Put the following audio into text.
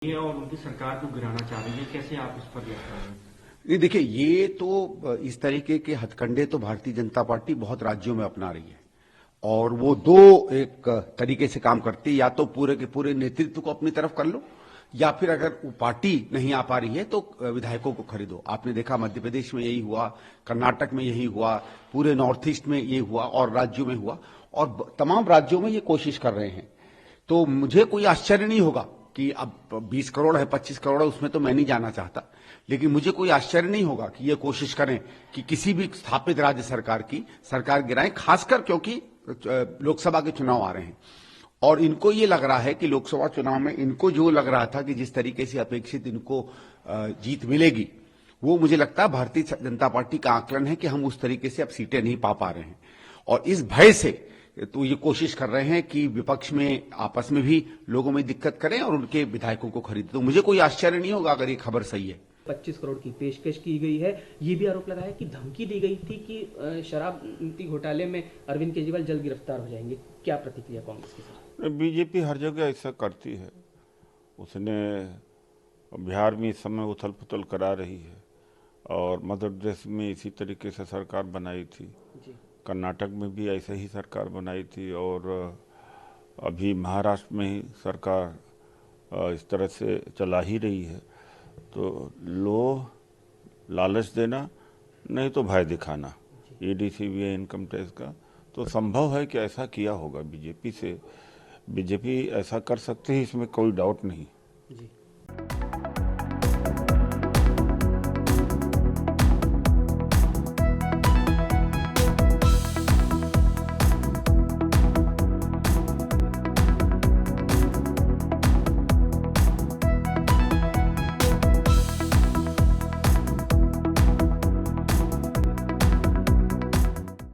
ये और उनकी सरकार को गिराना चाह रही है, कैसे आप इस पर रिएक्ट कर रहे हैं? नहीं, देखिए, ये तो इस तरीके के हथकंडे तो भारतीय जनता पार्टी बहुत राज्यों में अपना रही है और वो दो एक तरीके से काम करती है। या तो पूरे के पूरे नेतृत्व को अपनी तरफ कर लो, या फिर अगर वो पार्टी नहीं आ पा रही है तो विधायकों को खरीदो। आपने देखा मध्य प्रदेश में यही हुआ, कर्नाटक में यही हुआ, पूरे नॉर्थ ईस्ट में ये हुआ और राज्यों में हुआ, और तमाम राज्यों में ये कोशिश कर रहे हैं। तो मुझे कोई आश्चर्य नहीं होगा कि अब 20 करोड़ है, 25 करोड़ है, उसमें तो मैं नहीं जाना चाहता, लेकिन मुझे कोई आश्चर्य नहीं होगा कि ये कोशिश करें कि किसी भी स्थापित राज्य सरकार की सरकार गिराएं, खासकर क्योंकि लोकसभा के चुनाव आ रहे हैं और इनको ये लग रहा है कि लोकसभा चुनाव में इनको जो लग रहा था कि जिस तरीके से अपेक्षित इनको जीत मिलेगी, वो मुझे लगता है भारतीय जनता पार्टी का आकलन है कि हम उस तरीके से अब सीटें नहीं पा रहे हैं और इस भय से तो ये कोशिश कर रहे हैं कि विपक्ष में आपस में भी लोगों में दिक्कत करें और उनके विधायकों को खरीदें। तो मुझे कोई आश्चर्य नहीं होगा अगर ये खबर सही है। 25 करोड़ की पेशकश की गई है। ये भी आरोप लगाया कि धमकी दी गई थी कि शराब नीति घोटाले में अरविंद केजरीवाल जल्द गिरफ्तार हो जाएंगे। क्या प्रतिक्रिया कांग्रेस की सर? बीजेपी हर जगह ऐसा करती है। उसने बिहार में इस समय उथल पुथल करा रही है और मध्य प्रदेश में इसी तरीके से सरकार बनाई थी, कर्नाटक में भी ऐसे ही सरकार बनाई थी और अभी महाराष्ट्र में ही सरकार इस तरह से चला ही रही है। तो लालच देना, नहीं तो भय दिखाना, ईडी सीबीआई इनकम टैक्स का, तो संभव है कि ऐसा किया होगा बीजेपी से। बीजेपी ऐसा कर सकती है, इसमें कोई डाउट नहीं। जी।